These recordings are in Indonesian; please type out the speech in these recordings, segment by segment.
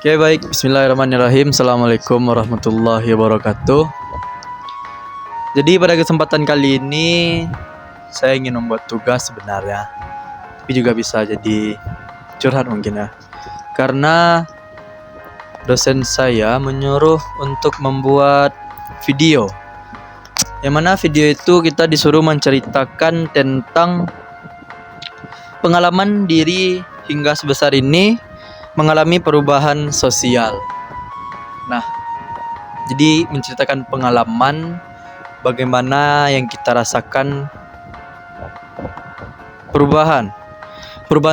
Oke, baik. Bismillahirrahmanirrahim. Assalamualaikum warahmatullahi wabarakatuh. Jadi pada kesempatan kali ini saya ingin membuat tugas sebenarnya, tapi juga bisa jadi curhat mungkin ya. Karena dosen saya menyuruh untuk membuat video, yang mana video itu kita disuruh menceritakan tentang pengalaman diri hingga sebesar ini mengalami perubahan sosial. Nah, jadi menceritakan pengalaman bagaimana yang kita rasakan perubahan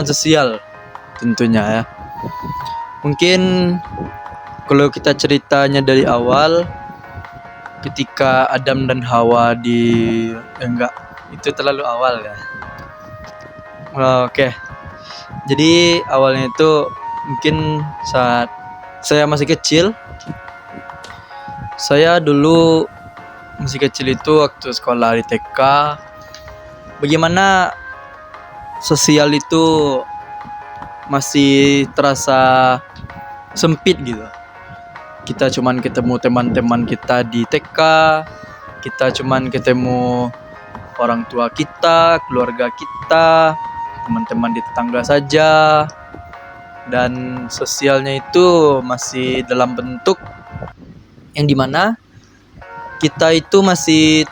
sosial tentunya ya. Mungkin kalau kita ceritanya dari awal, ketika Adam dan Hawa itu terlalu awal ya. Oke. Jadi awalnya itu mungkin saat saya masih kecil. Saya dulu masih kecil itu waktu sekolah di TK, bagaimana sosial itu masih terasa sempit gitu. Kita cuman ketemu teman-teman kita di TK, kita cuman ketemu orang tua kita, keluarga kita, teman-teman di tetangga saja. Dan sosialnya itu masih dalam bentuk yang dimana kita itu masih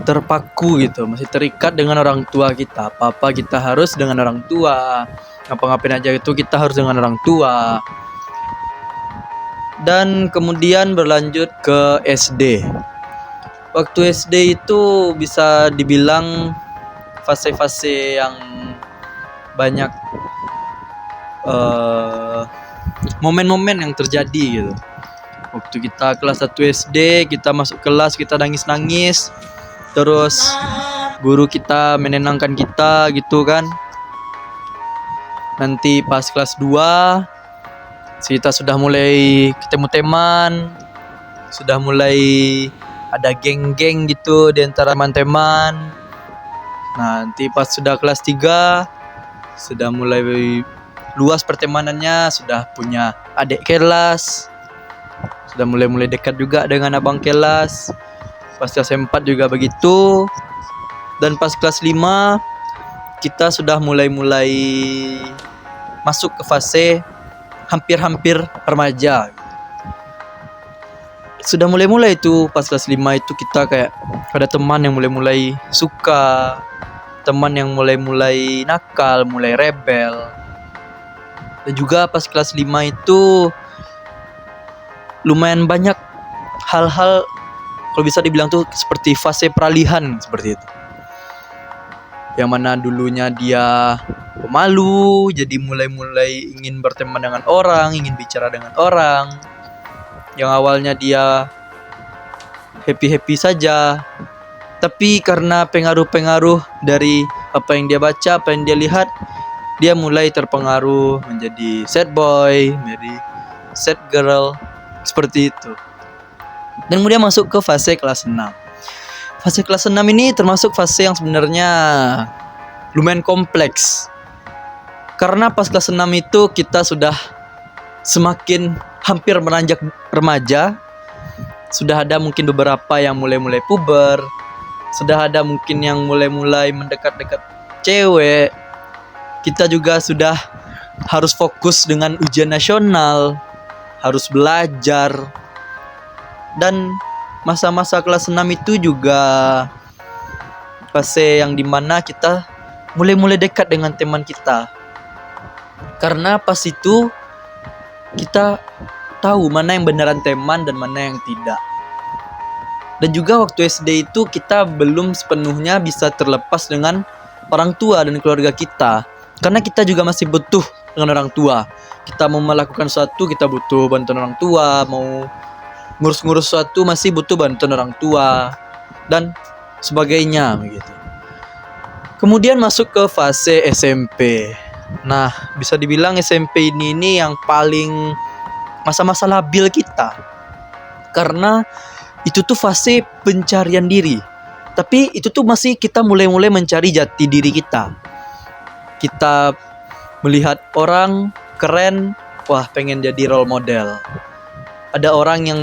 terpaku gitu, masih terikat dengan orang tua kita. Apa-apa kita harus dengan orang tua, ngapa-ngapain aja itu kita harus dengan orang tua. Dan kemudian berlanjut ke SD. Waktu SD itu bisa dibilang fase-fase yang banyak momen-momen yang terjadi gitu. Waktu kita kelas 1 SD, kita masuk kelas, kita nangis-nangis, terus guru kita menenangkan kita gitu kan. Nanti pas kelas 2 kita sudah mulai ketemu teman, sudah mulai ada geng-geng gitu di antara teman-teman. Nah, nanti pas sudah kelas 3 sudah mulai luas pertemanannya, sudah punya adik kelas, sudah mulai dekat juga dengan abang kelas. Pas kelas 4 juga begitu. Dan pas kelas 5 kita sudah mulai masuk ke fase hampir remaja. Sudah mulai itu pas kelas 5 itu kita kayak ada teman yang mulai suka, teman yang mulai nakal, mulai rebel. Dan juga pas kelas 5 itu lumayan banyak hal-hal, kalau bisa dibilang tuh seperti fase peralihan seperti itu. Yang mana dulunya dia pemalu, jadi mulai ingin berteman dengan orang, ingin bicara dengan orang. Yang awalnya dia happy saja, tapi karena pengaruh-pengaruh dari apa yang dia baca, apa yang dia lihat, dia mulai terpengaruh menjadi sad boy, menjadi sad girl, seperti itu. Dan kemudian masuk ke fase kelas 6. Fase kelas 6 ini termasuk fase yang sebenarnya lumayan kompleks. Karena pas kelas 6 itu kita sudah semakin hampir menanjak remaja. Sudah ada mungkin beberapa yang mulai puber. Sudah ada mungkin yang mulai mendekat-dekat cewek. Kita juga sudah harus fokus dengan ujian nasional, harus belajar. Dan masa-masa kelas 6 itu juga fase yang dimana kita mulai dekat dengan teman kita. Karena pas itu kita tahu mana yang beneran teman dan mana yang tidak. Dan juga waktu SD itu kita belum sepenuhnya bisa terlepas dengan orang tua dan keluarga kita. Karena kita juga masih butuh dengan orang tua. Kita mau melakukan sesuatu, kita butuh bantuan orang tua. Mau ngurus sesuatu, masih butuh bantuan orang tua. Dan sebagainya begitu. Kemudian masuk ke fase SMP. Nah, bisa dibilang SMP ini yang paling masa-masa labil kita. Karena itu tuh fase pencarian diri. Tapi itu tuh masih kita mulai mencari jati diri kita. Kita melihat orang keren, wah pengen jadi role model. Ada orang yang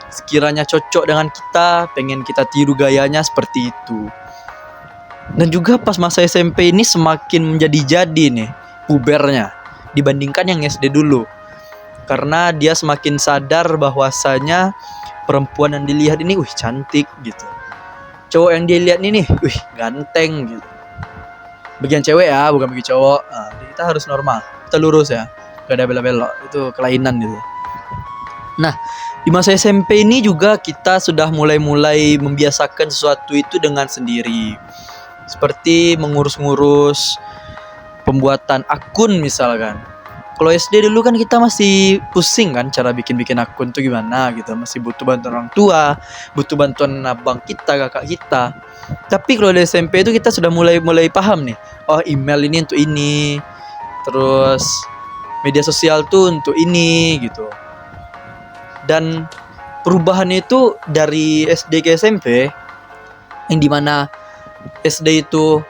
sekiranya cocok dengan kita, pengen kita tiru gayanya seperti itu. Dan juga pas masa SMP ini semakin menjadi-jadi nih pubernya dibandingkan yang SD dulu. Karena dia semakin sadar bahwasanya perempuan yang dilihat ini cantik gitu. Cowok yang dia lihat ini ganteng gitu. Bagian cewek ya, bukan bagi cowok. Jadi kita harus normal, kita lurus ya, gak ada belok-belok, itu kelainan gitu. Nah, di masa SMP ini juga kita sudah mulai membiasakan sesuatu itu dengan sendiri. Seperti mengurus-ngurus pembuatan akun misalkan. Kalau SD dulu kan kita masih pusing kan cara bikin akun tuh gimana gitu. Masih butuh bantuan orang tua, butuh bantuan abang kita, kakak kita. Tapi kalau di SMP itu kita sudah mulai paham nih. Oh, email ini untuk ini. Terus media sosial tuh untuk ini gitu. Dan perubahan itu dari SD ke SMP, yang dimana SD itu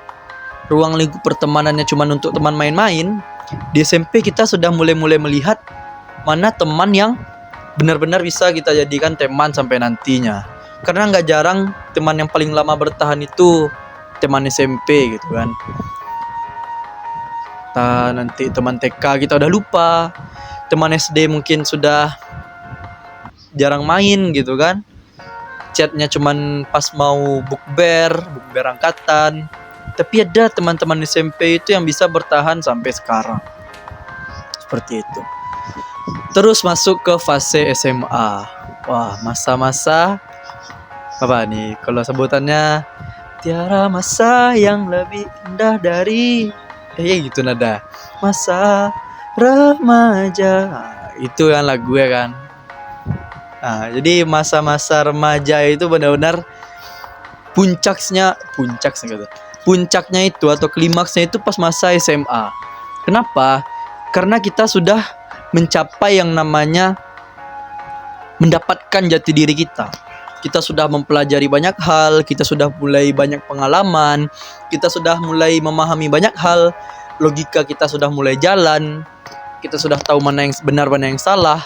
ruang lingkup pertemanannya cuma untuk teman main-main. Di SMP kita sudah mulai melihat mana teman yang benar-benar bisa kita jadikan teman sampai nantinya. Karena nggak jarang teman yang paling lama bertahan itu teman SMP gitu kan. Nanti teman TK kita udah lupa, teman SD mungkin sudah jarang main gitu kan. Chatnya cuman pas mau bukber angkatan. Tapi ada teman-teman SMP itu yang bisa bertahan sampai sekarang. Seperti itu. Terus masuk ke fase SMA. Wah, masa-masa apa nih? Kalau sebutannya tiada masa yang lebih indah dari gitu nada. Masa remaja. Itu yang lagu ya kan. Nah, jadi masa-masa remaja itu benar-benar puncaknya itu atau klimaksnya itu pas masa SMA. Kenapa? Karena kita sudah mencapai yang namanya mendapatkan jati diri kita. Kita sudah mempelajari banyak hal, kita sudah mulai banyak pengalaman, kita sudah mulai memahami banyak hal, logika kita sudah mulai jalan, kita sudah tahu mana yang benar, mana yang salah.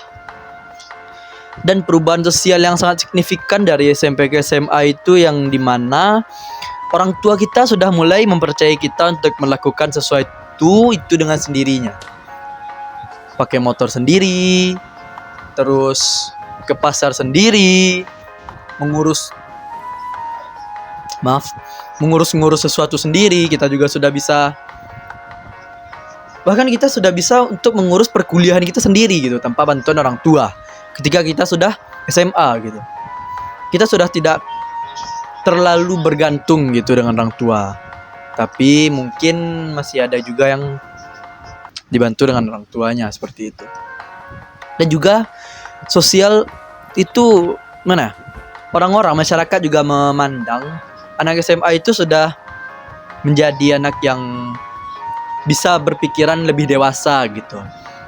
Dan perubahan sosial yang sangat signifikan dari SMP ke SMA itu yang dimana orang tua kita sudah mulai mempercayai kita untuk melakukan sesuatu itu dengan sendirinya. Pakai motor sendiri, terus ke pasar sendiri, mengurus sesuatu sendiri. Kita juga sudah bisa, bahkan kita sudah bisa untuk mengurus perkuliahan kita sendiri gitu tanpa bantuan orang tua. Ketika kita sudah SMA gitu, kita sudah tidak terlalu bergantung gitu dengan orang tua. Tapi mungkin masih ada juga yang dibantu dengan orang tuanya seperti itu. Dan juga sosial itu mana? Orang-orang masyarakat juga memandang anak SMA itu sudah menjadi anak yang bisa berpikiran lebih dewasa gitu.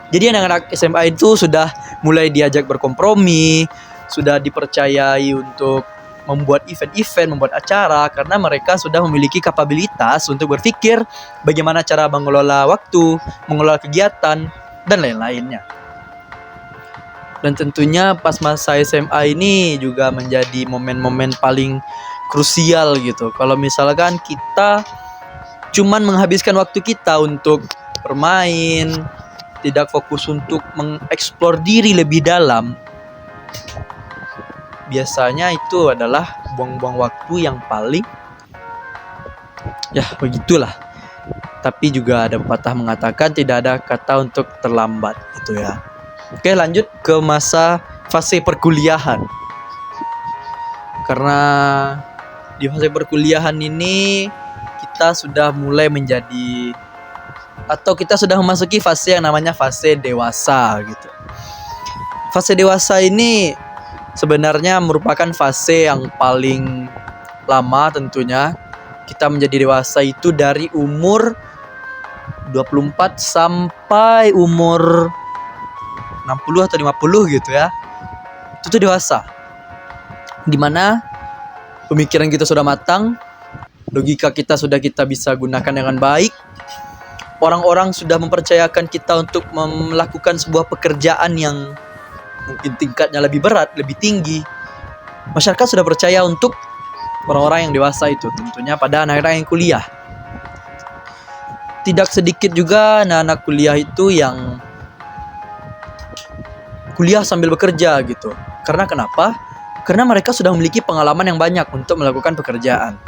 Jadi anak-anak SMA itu sudah mulai diajak berkompromi, sudah dipercayai untuk membuat event-event, membuat acara, karena mereka sudah memiliki kapabilitas untuk berpikir bagaimana cara mengelola waktu, mengelola kegiatan, dan lain-lainnya. Dan tentunya pas masa SMA ini juga menjadi momen-momen paling krusial gitu. Kalau misalkan kita cuman menghabiskan waktu kita untuk bermain, tidak fokus untuk mengeksplor diri lebih dalam, biasanya itu adalah buang-buang waktu yang paling begitulah. Tapi juga ada pepatah mengatakan tidak ada kata untuk terlambat gitu ya. Oke, lanjut ke masa fase perkuliahan. Karena di fase perkuliahan ini kita sudah mulai menjadi, atau kita sudah memasuki fase yang namanya fase dewasa gitu. Fase dewasa ini sebenarnya merupakan fase yang paling lama tentunya. Kita menjadi dewasa itu dari umur 24 sampai umur 60 atau 50 gitu ya. Itu tuh dewasa. Dimana pemikiran kita sudah matang, logika kita sudah kita bisa gunakan dengan baik, orang-orang sudah mempercayakan kita untuk melakukan sebuah pekerjaan yang mungkin tingkatnya lebih berat, lebih tinggi, masyarakat sudah percaya untuk orang-orang yang dewasa itu, tentunya pada anak-anak yang kuliah. Tidak sedikit juga anak-anak kuliah itu yang kuliah sambil bekerja gitu. Karena kenapa? Karena mereka sudah memiliki pengalaman yang banyak untuk melakukan pekerjaan.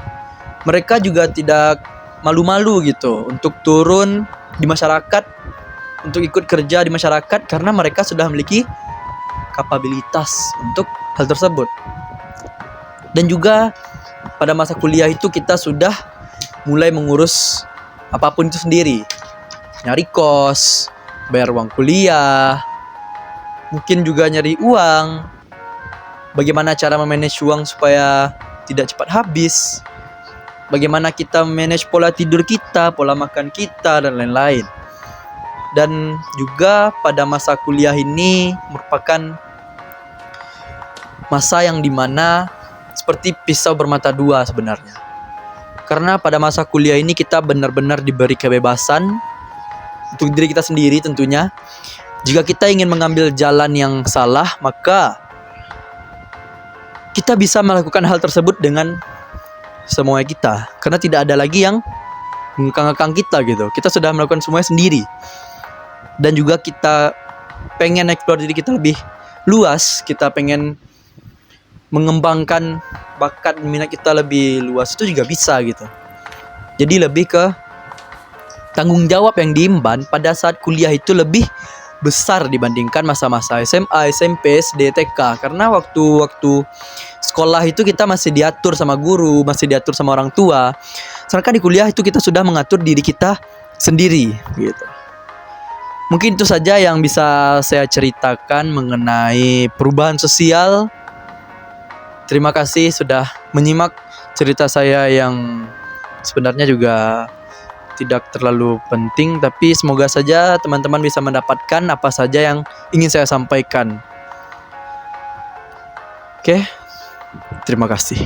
Mereka juga tidak malu-malu gitu untuk turun di masyarakat, untuk ikut kerja di masyarakat, karena mereka sudah memiliki kapabilitas untuk hal tersebut. Dan juga pada masa kuliah itu kita sudah mulai mengurus apapun itu sendiri. Nyari kos, bayar uang kuliah, mungkin juga nyari uang, bagaimana cara memanage uang supaya tidak cepat habis, bagaimana kita manage pola tidur kita, pola makan kita, dan lain-lain. Dan juga pada masa kuliah ini merupakan masa yang dimana seperti pisau bermata dua sebenarnya. Karena pada masa kuliah ini kita benar-benar diberi kebebasan untuk diri kita sendiri tentunya. Jika kita ingin mengambil jalan yang salah, maka kita bisa melakukan hal tersebut dengan semuanya kita. Karena tidak ada lagi yang mengekang-ekang kita gitu. Kita sudah melakukan semuanya sendiri. Dan juga kita pengen explore diri kita lebih luas. Kita pengen mengembangkan bakat minat kita lebih luas, itu juga bisa gitu. Jadi lebih ke tanggung jawab yang diemban pada saat kuliah itu lebih besar dibandingkan masa-masa SMA, SMP, SD, TK. Karena waktu sekolah itu kita masih diatur sama guru, masih diatur sama orang tua. Sedangkan di kuliah itu kita sudah mengatur diri kita sendiri gitu. Mungkin itu saja yang bisa saya ceritakan mengenai perubahan sosial. Terima kasih sudah menyimak cerita saya yang sebenarnya juga tidak terlalu penting, tapi semoga saja teman-teman bisa mendapatkan apa saja yang ingin saya sampaikan. Oke, terima kasih.